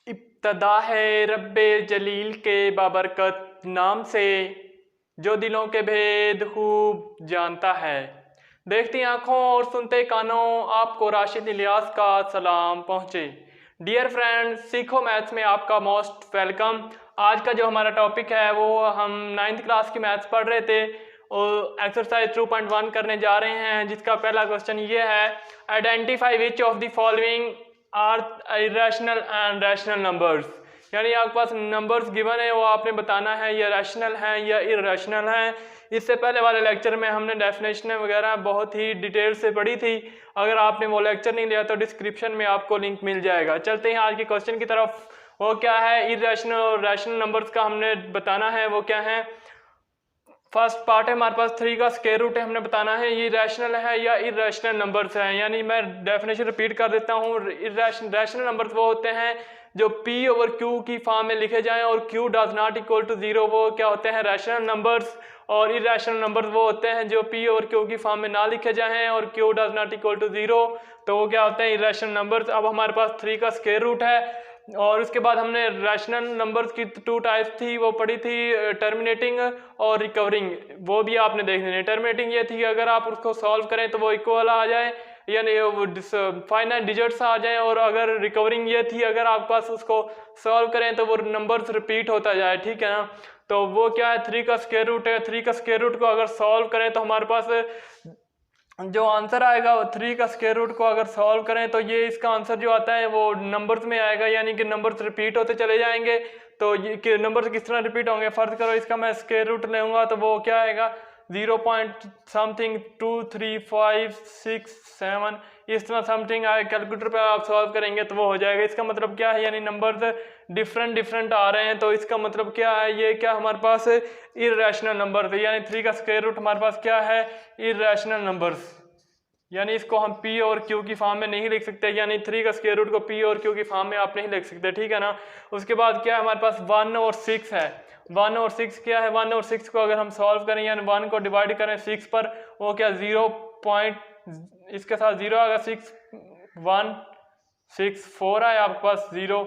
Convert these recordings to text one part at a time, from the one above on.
इब्तदा है रब्बे जलील के बाबरकत नाम से, जो दिलों के भेद खूब जानता है। देखती आंखों और सुनते कानों, आपको राशिद इलियास का सलाम पहुँचे। डियर फ्रेंड्स, सीखो मैथ्स में आपका मोस्ट वेलकम। आज का जो हमारा टॉपिक है वो हम 9th क्लास की मैथ्स पढ़ रहे थे और एक्सरसाइज 2.1 करने जा रहे हैं, जिसका पहला क्वेश्चन ये है, identify which of the following are irrational and rational numbers. यानी आपके पास नंबर्स गिवन है, वो आपने बताना है ये रैशनल हैं या इरेशनल हैं। इससे पहले वाले लेक्चर में हमने डेफिनेशन वगैरह बहुत ही डिटेल से पढ़ी थी। अगर आपने वो लेक्चर नहीं लिया तो डिस्क्रिप्शन में आपको लिंक मिल जाएगा। चलते हैं आज के क्वेश्चन की तरफ। वो क्या है, इरेशनल और रैशनल नंबर्स का हमने बताना है। वो क्या है, फर्स्ट पार्ट है हमारे पास 3 का स्क्वायर रूट है, हमने बताना है ये रैशनल है या इरेशनल नंबर्स हैं। यानी मैं डेफिनेशन रिपीट कर देता हूँ। रैशनल नंबर्स वो होते हैं जो P ओवर Q की फॉर्म में लिखे जाएं और Q does not equal to 0, वो क्या होते हैं, रैशनल नंबर्स। और इरेशनल नंबर्स वो होते हैं जो P ओवर Q की फॉर्म में ना लिखे जाएं और Q does not equal to 0, तो वो क्या होते हैं, इरेशनल नंबर्स। अब हमारे पास 3 का स्क्वायर रूट है और उसके बाद हमने रैशनल नंबर्स की 2 टाइप्स थी, वो पढ़ी थी, टर्मिनेटिंग और रिकवरिंग। वो भी आपने देख लेनी। टर्मिनेटिंग ये थी अगर आप उसको सॉल्व करें तो वो इक्वल आ जाए, यानी फाइनाइट डिजिट्स आ जाए। और अगर रिकवरिंग ये थी अगर आपके पास उसको सॉल्व करें तो वो नंबर्स रिपीट होता जाए, ठीक है ना। तो वो क्या है, 3 का स्क्वायर रूट है। 3 का स्क्वायर रूट को अगर सॉल्व करें तो हमारे पास जो आंसर आएगा वो 3 का स्क्वायर रूट को अगर सॉल्व करें तो ये इसका आंसर जो आता है वो नंबर्स में आएगा, यानी कि नंबर्स रिपीट होते चले जाएंगे। तो ये नंबर्स किस तरह रिपीट होंगे, फर्ज करो इसका मैं स्क्वायर रूट लूंगा तो वो क्या आएगा, 0 पॉइंट समथिंग 2 3 5 6 7 इस तरह समथिंग आए। कैलकुलेटर पे आप सॉल्व करेंगे तो वो हो जाएगा। इसका मतलब क्या है, यानी नंबर्स डिफरेंट आ रहे हैं, तो इसका मतलब क्या है, ये क्या हमारे पास इरेशनल नंबर थे। यानी 3 का स्क्वायर रूट हमारे पास क्या है, इरेशनल नंबर्स। यानी इसको हम P और Q की फॉर्म में नहीं लिख सकते, यानी 3 का स्क्वायर रूट को P और Q की फॉर्म में आप नहीं लिख सकते, ठीक है ना। उसके बाद क्या है, हमारे पास 1 और 6 है। 1 और 6 क्या है, 1 और 6 को अगर हम सॉल्व करें यानी 1 को डिवाइड करें 6 पर, वो क्या 0 पॉइंट, इसके साथ 0 आएगा, 6 1 6 4 आए आपके पास 0,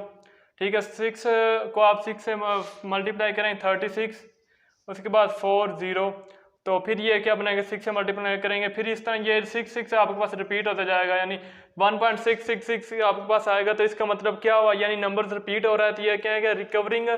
ठीक है। 6 को आप 6 से मल्टीप्लाई करें 36, उसके बाद 4 0, तो फिर ये क्या बनेगा, 6 से मल्टीप्लाई करेंगे, फिर इस तरह ये 6 आपके पास रिपीट होता जाएगा, यानी 1.666 आपके पास आएगा। तो इसका मतलब क्या हुआ, यानी नंबर्स रिपीट हो रहा है, तो ये क्या है, रिकवरिंग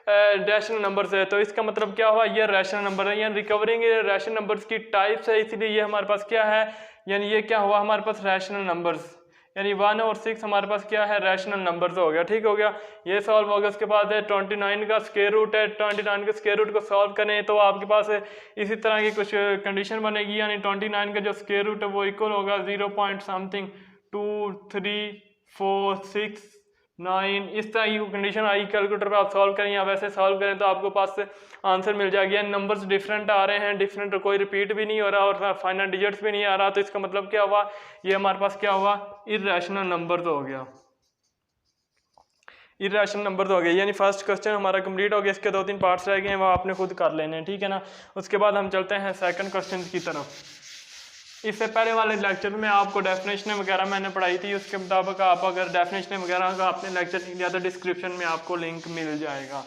रैशनल नंबर्स है। तो इसका मतलब क्या हुआ, ये रैशनल नंबर है, यानी रिकवरिंग रैशनल नंबर्स की टाइप्स है, इसलिए ये हमारे पास क्या है, यानी ये क्या हुआ हमारे पास रैशनल नंबर्स, यानी 1 और 6 हमारे पास क्या है, रैशनल नंबर्स हो गया, ठीक हो गया। ये सॉल्व हो गया। उसके बाद है 29 का स्क्वायर रूट है। 29 के स्क्वायर रूट को सॉल्व करें तो आपके पास इसी तरह की कुछ कंडीशन बनेगी, यानी 29 का जो स्क्वायर रूट है वो इक्वल होगा 0 पॉइंट समथिंग 2 3 4 6 9, इस तरह की कंडीशन आई। कैलकुलेटर पे आप सॉल्व करें या वैसे सॉल्व करें तो आपको पास आंसर मिल जाएगा। नंबर्स डिफरेंट आ रहे हैं, डिफरेंट, कोई रिपीट भी नहीं हो रहा और फाइनल डिजिट्स भी नहीं आ रहा, तो इसका मतलब क्या हुआ, ये हमारे पास क्या हुआ, इरेशनल नंबर हो गया, इरेशनल नंबर हो गया। यानी फर्स्ट क्वेश्चन हमारा कंप्लीट हो गया। इसके 2-3 पार्ट्स रह गए हैं, वो आपने खुद कर लेने हैं, ठीक है ना। उसके बाद हम चलते हैं सेकंड क्वेश्चन की तरफ। इससे पहले वाले लेक्चर में आपको डेफिनेशन वगैरह मैंने पढ़ाई थी, उसके मुताबिक आप अगर डेफिनेशन वगैरह का आपने लेक्चर नहीं लिया तो डिस्क्रिप्शन में आपको लिंक मिल जाएगा।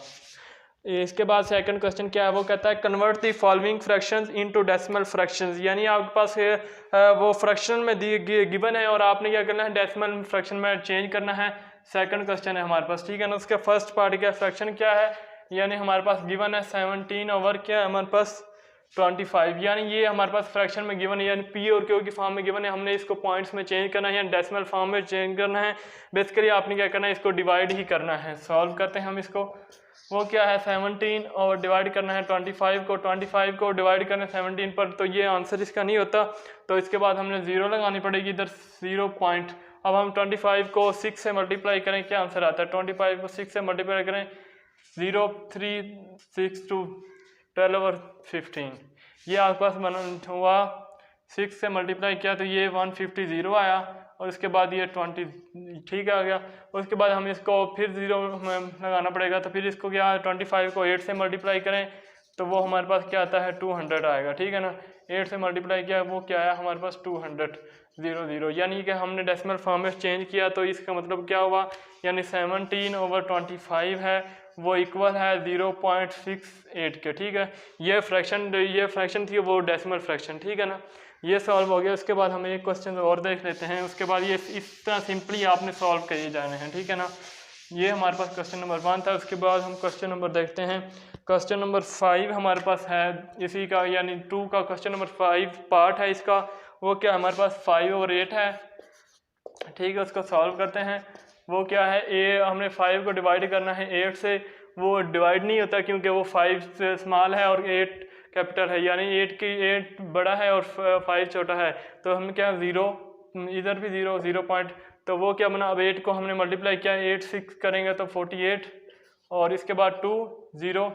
इसके बाद सेकंड क्वेश्चन क्या है, वो कहता है convert the following fractions into decimal fractions. यानी आपके पास वो फ्रैक्शन में गिवन है और आपने क्या करना है, डेसिमल फ्रैक्शन में चेंज करना है। सेकंड क्वेश्चन है हमारे पास, ठीक है ना। उसके फर्स्ट पार्ट क्या फ्रैक्शन क्या है, यानी हमारे पास गिवन है 17 ओवर क्या है हमारे पास 25, यानी ये हमारे पास फ्रैक्शन में गिवन है, यानी P और Q की फॉर्म में गिवन है। हमने इसको पॉइंट्स में चेंज करना है, यानी डेसिमल फॉर्म में चेंज करना है। बेसिकली आपने क्या करना है, इसको डिवाइड ही करना है। सॉल्व करते हैं हम इसको। वो क्या है 17 और डिवाइड करना है 25 को डिवाइड करना है 17 पर, तो ये आंसर इसका नहीं होता। तो इसके बाद हमने 0 लगानी पड़ेगी इधर, 0 पॉइंट। अब हम 25 को 6 से मल्टीप्लाई करें, क्या आंसर आता है, 25 को 6 से मल्टीप्लाई करें 0 3 6 2 12 और 15, ये आपके पास बना हुआ। 6 से मल्टीप्लाई किया तो ये 150 आया और उसके बाद ये 20 ठीक आ गया। उसके बाद हम इसको फिर 0 लगाना पड़ेगा, तो फिर इसको क्या 25 को 8 से मल्टीप्लाई करें तो वो हमारे पास क्या आता है 200 आएगा, ठीक है ना। 8 से मल्टीप्लाई किया वो क्या है हमारे पास 200। 0.00, यानी कि हमने डेसिमल फॉर्म में चेंज किया तो इसका मतलब क्या हुआ, यानी 17/25 है वो इक्वल है 0.68 के। ठीक है, ये फ्रैक्शन थी वो डेसिमल फ्रैक्शन। ठीक है ना, ये सॉल्व हो गया। उसके बाद हम एक क्वेश्चन और देख लेते हैं, उसके बाद ये इस तरह सिंपली आपने सॉल्व किए जाने हैं। ठीक है ना, ये हमारे पास क्वेश्चन नंबर 1 था। उसके बाद हम क्वेश्चन नंबर देखते हैं। क्वेश्चन नंबर 5 हमारे पास है इसी का, यानी 2 का क्वेश्चन नंबर 5 पार्ट है इसका। वो क्या हमारे पास 5/8 है। ठीक है, उसको सॉल्व करते हैं। वो क्या है, हमने 5 को डिवाइड करना है 8 से, वो डिवाइड नहीं होता क्योंकि वो 5 से स्मॉल है और 8 कैपिटल है, यानी 8 बड़ा है और 5 छोटा है। तो हम क्या 0, इधर भी 0 पॉइंट, तो वो क्या बना, अब 8 को हमने मल्टीप्लाई किया 8 6 करेंगे तो 48, और इसके बाद 2 0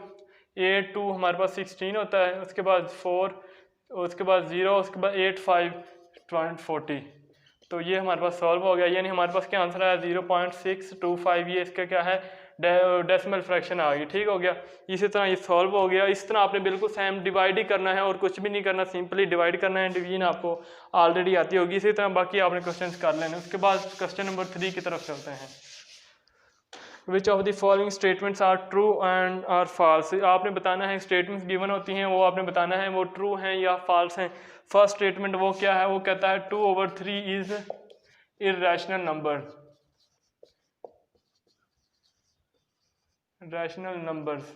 8 2 हमारे पास 16 होता है। उसके बाद 4, उसके बाद 0, उसके बाद 8 5 40। तो ये हमारे पास सॉल्व हो गया, यानी हमारे पास क्या आंसर आया 0.625। ये इसका क्या है, डेसिमल फ्रैक्शन आ गई। ठीक हो गया, इसी तरह ये सॉल्व हो गया। इस तरह आपने बिल्कुल सेम डिवाइड ही करना है और कुछ भी नहीं करना, सिंपली डिवाइड करना है। डिवीजन आपको ऑलरेडी आती होगी। इसी तरह बाकी आपने क्वेश्चन कर लेने। उसके बाद क्वेश्चन नंबर 3 की तरफ चलते हैं। Which of the following statements are true and are false. आपने बताना है, स्टेटमेंट्स गिवन होती हैं वो आपने बताना है वो ट्रू हैं या फॉल्स हैं। फर्स्ट स्टेटमेंट वो क्या है, वो कहता है 2/3 is irrational number. Rational numbers,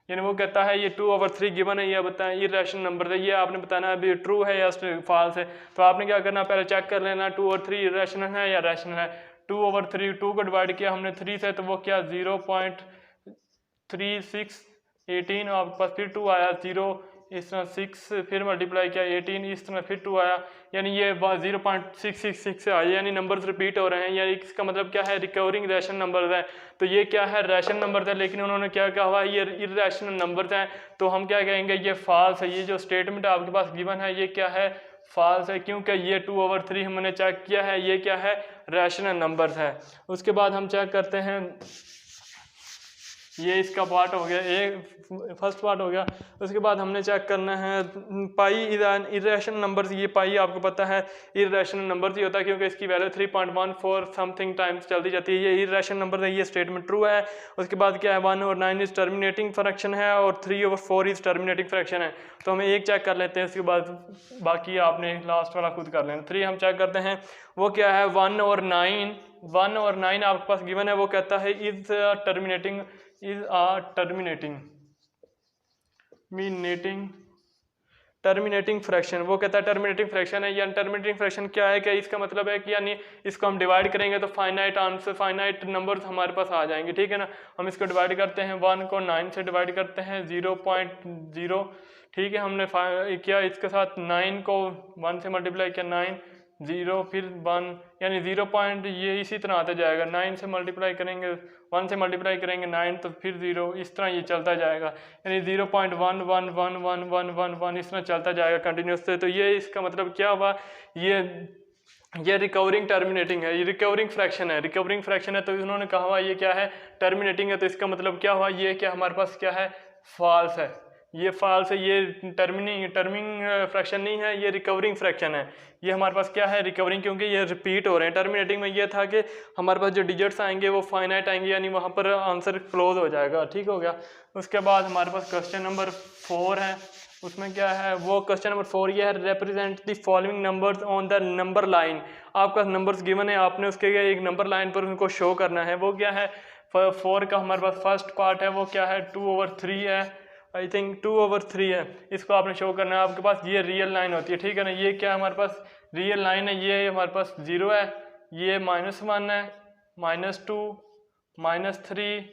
यानी वो कहता है ये 2/3 गिवन है, ये बताएं ये रैशनल नंबर है। ये आपने बताना है अभी ट्रू है या फॉल्स है। तो आपने क्या करना, पहले चेक कर लेना 2/3 रैशनल है या रैशनल है। 2/3, 2 को डिवाइड किया हमने 3 से, तो वो क्या 0.3618, आपके पास फिर 2 आया 0, इस तरह 6 फिर मल्टीप्लाई किया 18, इस तरह फिर 2 आया, यानी ये 0.666 से आया, यानी नंबर्स रिपीट हो रहे हैं। यानी इसका मतलब क्या है, रिकवरिंग रैशनल नंबर है। तो ये क्या है, रैशनल नंबर है, लेकिन उन्होंने क्या कहा हुआ ये इर्रेशनल नंबर हैं। तो हम क्या कहेंगे, ये फॉल्स है। ये जो स्टेटमेंट आपके पास गिवन है ये क्या है, फॉल्स है, क्योंकि ये 2/3 हमने चेक किया है, ये क्या है, रैशनल नंबर्स है। उसके बाद हम चेक करते हैं, ये इसका पार्ट हो गया, एक फर्स्ट पार्ट हो गया। उसके बाद हमने चेक करना है pi is an irrational number. ये पाई आपको पता है इर्रेशनल नंबर ही होता है, क्योंकि इसकी वैल्यू 3.14 समथिंग टाइम्स चलती जाती है। ये इर्रेशनल नंबर है, ये स्टेटमेंट ट्रू है। उसके बाद क्या है, 1/9 इज टर्मिनेटिंग फ्रैक्शन है और 3/4 इज टर्मिनेटिंग फ्रैक्शन है। तो हमें एक चेक कर लेते हैं, उसके बाद बाकी आपने लास्ट वाला खुद कर लेना। 3 हम चेक करते हैं, वो क्या है 1/9। 1/9 आपके पास गिवन है, वो कहता है इज टर्मिनेटिंग टर्मिनेटिंग फ्रैक्शन। वो कहता है टर्मिनेटिंग फ्रैक्शन है। यानी टर्मिनेटिंग फ्रैक्शन क्या है, कि इसका मतलब है कि यानी इसको हम डिवाइड करेंगे तो फाइनाइट आंसर, फाइनाइट नंबर्स हमारे पास आ जाएंगे। ठीक है ना, हम इसको डिवाइड करते हैं, 1 को 9 से डिवाइड करते हैं 0.0। ठीक है, हमने किया इसके साथ 9 को 1 से मल्टीप्लाई किया 9 0 फिर 1, यानी 0 पॉइंट ये इसी तरह आता जाएगा। 9 से मल्टीप्लाई करेंगे 1 से मल्टीप्लाई करेंगे 9, तो फिर 0, इस तरह ये चलता जाएगा। यानी 0.111111 इस तरह चलता जाएगा कंटिन्यूस से। तो ये इसका मतलब क्या हुआ, ये रिकवरिंग टर्मिनेटिंग है, ये रिकवरिंग फ्रैक्शन है। रिकवरिंग फ्रैक्शन है तो उन्होंने कहा हुआ ये क्या है, टर्मिनेटिंग है। तो इसका मतलब क्या हुआ, ये क्या हमारे पास क्या है, फॉल्स है। ये फॉल्स है, ये टर्मिंग फ्रैक्शन नहीं है, ये रिकवरिंग फ्रैक्शन है। ये हमारे पास क्या है, रिकवरिंग, क्योंकि ये रिपीट हो रहे हैं। टर्मिनेटिंग में ये था कि हमारे पास जो डिजिट्स आएंगे वो फाइनाइट आएंगे, यानी वहाँ पर आंसर क्लोज हो जाएगा। ठीक हो गया। उसके बाद हमारे पास क्वेश्चन नंबर 4 है। उसमें क्या है, वो क्वेश्चन नंबर 4 ये है, represent the following numbers on the number line. आपका नंबर्स गिवन है, आपने उसके एक नंबर लाइन पर उनको शो करना है। वो क्या है, 4 का हमारे पास फर्स्ट पार्ट है, वो क्या है 2/3 है, आई थिंक 2/3 है। इसको आपने शो करना है। आपके पास ये रियल लाइन होती है, ठीक है ना, ये क्या हमारे पास रियल लाइन है। ये हमारे पास 0 है, ये -1 है, -2, -3,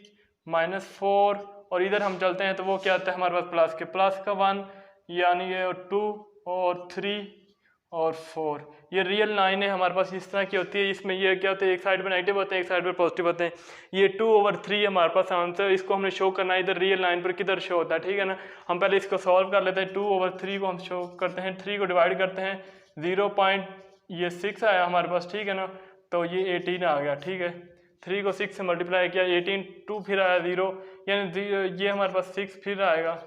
-4, और इधर हम चलते हैं तो वो क्या आता है हमारे पास प्लस के, प्लस का 1, यानी ये 2 और 3 और 4। ये रियल लाइन है हमारे पास, इस तरह की होती है। इसमें ये क्या होता है, एक साइड पर नेगेटिव होते हैं, एक साइड पर पॉजिटिव होते हैं। ये 2/3 हमारे पास आंसर, इसको हमने शो करना है इधर रियल लाइन पर किधर शो होता है। ठीक है ना, हम पहले इसको सॉल्व कर लेते हैं। 2/3 को हम शो करते हैं, 3 को डिवाइड करते हैं, 0.6 आया हमारे पास। ठीक है ना, तो ये 18 आ गया। ठीक है, 3 को 6 से मल्टीप्लाई किया 18, 2 फिर आया 0, यानी ये हमारे पास 6 फिर आएगा,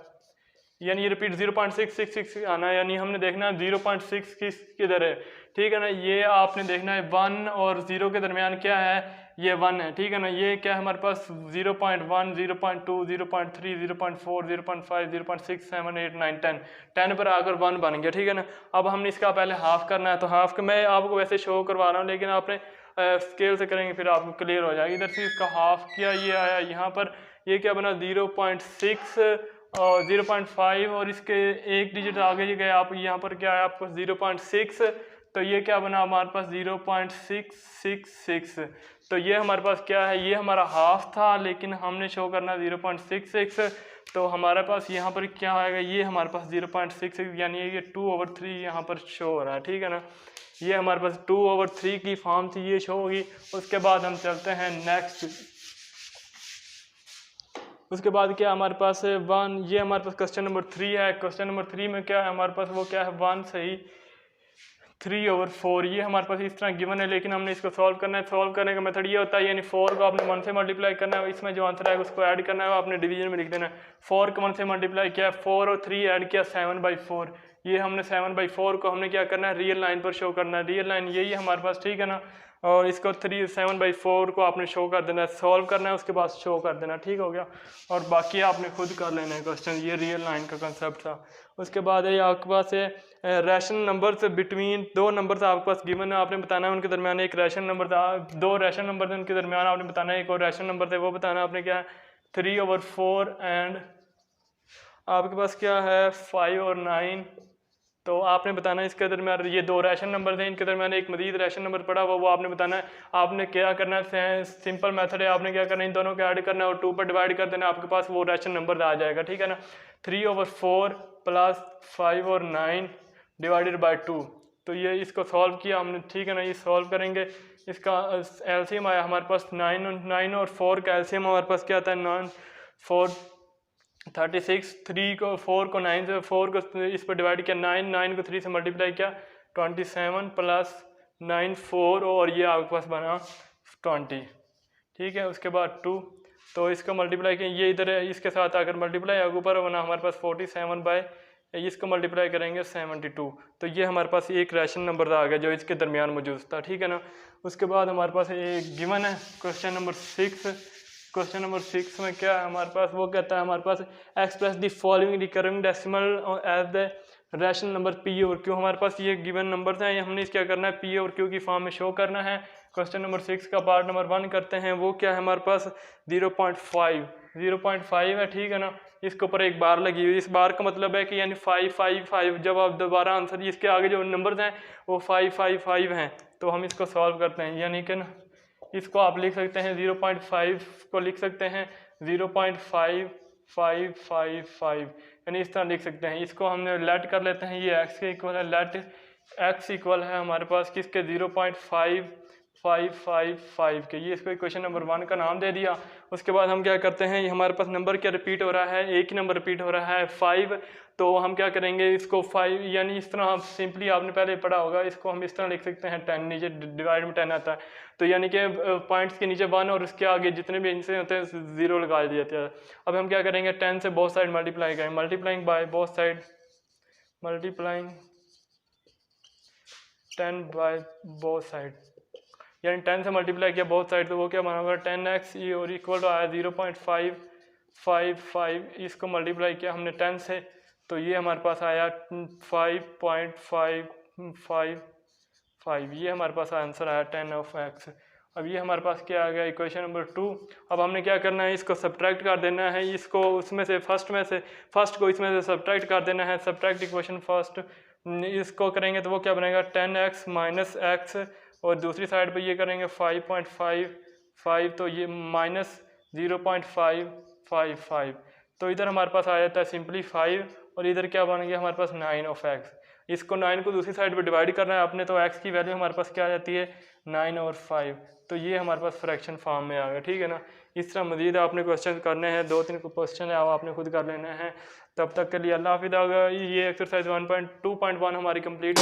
यानी ये रिपीट 0.666 आना है। यानी हमने देखना 0.6 किधर है, ठीक है ना। ये आपने देखना है 1 और 0 के दरमियान क्या है, ये 1 है, ठीक है ना। ये क्या है हमारे पास 0.1, 0.2, 0.3, 0.4, 0.5, 0.6, 7, 8, 9, 10 पर आकर 1 बन गया, ठीक है ना। अब हमने इसका पहले हाफ करना है, तो हाफ का मैं आपको वैसे शो करवा रहा हूँ, लेकिन आपने स्केल से करेंगे फिर आपको क्लियर हो जाएगा। इधर से इसका हाफ किया, ये आया यहाँ पर, ये क्या बना 0.6 और 0.5 और इसके एक डिजिट आगे गए आप, यहाँ पर क्या है आपको 0.6, तो ये क्या बना हमारे पास 0.666। तो ये हमारे पास क्या है, ये हमारा हाफ था, लेकिन हमने शो करना 0.66, तो हमारे पास यहाँ पर क्या आएगा, ये हमारे पास 0.66 यानी ये 2/3 यहाँ पर शो हो रहा है, ठीक है ना। ये हमारे पास 2/3 की फॉर्म थी, ये शो होगी। उसके बाद हम चलते हैं नेक्स्ट। उसके बाद क्या हमारे पास है 1, ये हमारे पास क्वेश्चन नंबर 3 है। क्वेश्चन नंबर 3 में क्या है हमारे पास, वो क्या है 1 सही 3/4, ये हमारे पास इस तरह गिवन है, लेकिन हमने इसको सॉल्व करना है। सॉल्व करने का मेथड ये होता है, यानी 4 को आपने 1 से मल्टीप्लाई करना है, इसमें जो आंसर है उसको ऐड करना है, वो आपने डिवीजन में लिख देना है। 4 को 1 से मल्टीप्लाई किया, 4 और 3 ऐड किया, 7/4। ये हमने 7/4 को हमने क्या करना है, रियल लाइन पर शो करना है। रियल लाइन यही है हमारे पास, ठीक है ना। और इसको 7/4 को आपने शो कर देना है, सॉल्व करना है, उसके बाद शो कर देना, ठीक हो गया। और बाकी आपने खुद कर लेना है क्वेश्चन, ये रियल लाइन का कंसेप्ट था। उसके बाद है आपके पास है रैशनल नंबर से बिटवीन, 2 नंबर आपके पास गिवन है, आपने बताना है उनके दरमियान एक रैशनल नंबर था, 2 रैशनल नंबर थे उनके दरमियान आपने बताना है एक और रैशनल नंबर थे, वो बताना आपने क्या है 3/4 एंड आपके पास क्या है 5 और 9। तो आपने बताना है इसके दरमियान, ये 2 रैशनल नंबर थे, इनके दरमियान एक मजीद रैशनल नंबर पड़ा हुआ, वो आपने बताना है। आपने क्या करना है, सिंपल मेथड है, आपने क्या करना है इन दोनों को ऐड करना है और 2 पर डिवाइड कर देना, आपके पास वो रैशनल नंबर आ जाएगा, ठीक है ना। 3/4 प्लस 5 और 9 डिवाइडेड बाई 2, तो ये इसको सॉल्व किया हमने, ठीक है ना। ये सॉल्व करेंगे, इसका एलसीएम आया हमारे पास 9 और 4 का एलसीएम हमारे पास क्या आता है 9 4 36, 3 को 4 को 9 से 4 को इस पर डिवाइड किया, 9 को 3 से मल्टीप्लाई किया, 27 प्लस 9 4 और ये आपके पास बना 20, ठीक है। उसके बाद 2, तो इसको मल्टीप्लाई किया, ये इधर है इसके साथ आकर मल्टीप्लाई आगे ऊपर बना हमारे पास 47 इसको मल्टीप्लाई करेंगे 72, तो ये हमारे पास एक रैशनल नंबर आ गया जो इसके दरमियान मौजूद था, ठीक है ना। उसके बाद हमारे पास एक गिवन है क्वेश्चन नंबर 6। क्वेश्चन नंबर 6 में क्या है हमारे पास, वो कहता है हमारे पास express the following recurring decimal as the rational number P और क्यू। हमारे पास ये गिवन नंबर हैं, हमने क्या करना है पी और क्यू की फॉर्म में शो करना है। क्वेश्चन नंबर 6 का पार्ट नंबर 1 करते हैं, वो क्या है हमारे पास 0.5 है, ठीक है ना। इसके ऊपर एक बार लगी हुई, इस बार का मतलब है कि यानी 5 5 5, जब आप दोबारा आंसर इसके आगे जो नंबर्स हैं वो 5 5 5 हैं, तो हम इसको सॉल्व करते हैं, यानी कि ना इसको आप लिख सकते हैं 0.5 को लिख सकते हैं 0.5555, यानी इस तरह लिख सकते हैं। इसको हमने लेट कर लेते हैं, ये x के इक्वल है, लेट x इक्वल है हमारे पास किसके 0.5555 के, ये इसको इक्वेशन नंबर 1 का नाम दे दिया। उसके बाद हम क्या करते हैं, ये हमारे पास नंबर क्या रिपीट हो रहा है, एक ही नंबर रिपीट हो रहा है 5, तो हम क्या करेंगे इसको 5 यानी इस तरह सिंपली आपने पहले पढ़ा होगा, इसको हम इस तरह लिख सकते हैं 10, नीचे डिवाइड में 10 आता है, तो यानी कि पॉइंट्स के नीचे 1 और उसके आगे जितने भी इनसे होते हैं 0 लगा दिए जाते हैं। अब हम क्या करेंगे 10 से बोथ साइड मल्टीप्लाई करेंगे, multiplying by both side, multiplying 10 by both side, यानी 10 से मल्टीप्लाई किया बोथ साइड, तो वो क्या बना होगा 10x और इक्वल टू आया 0.555, इसको मल्टीप्लाई किया हमने 10 से, तो ये हमारे पास आया 5.555, ये हमारे पास आंसर आया 10 ऑफ x। अब ये हमारे पास क्या आ गया इक्वेशन नंबर 2। अब हमने क्या करना है, इसको सब्ट्रैक्ट कर देना है, इसको उसमें से फर्स्ट को इसमें से सब्ट्रैक्ट कर देना है, सब्ट्रैक्ट इक्वेशन फर्स्ट, इसको करेंगे तो वो क्या बनेगा 10x माइनस x, और दूसरी साइड पे ये करेंगे 5.55, तो ये माइनस 0.555, तो इधर हमारे पास आ जाता है सिंपली 5, और इधर क्या बन गया हमारे पास 9 ऑफ x। इसको 9 को दूसरी साइड पे डिवाइड करना है आपने, तो x की वैल्यू हमारे पास क्या आ जाती है 9 और 5, तो ये हमारे पास फ्रैक्शन फॉर्म में आ गया, ठीक है ना। इस तरह मजीद आपने क्वेश्चन करने हैं, 2-3 क्वेश्चन है आपने खुद कर लेना है। तब तक के लिए अल्लाह हाफिज़। ये एक्सरसाइज 1.2.1 हमारी कंप्लीट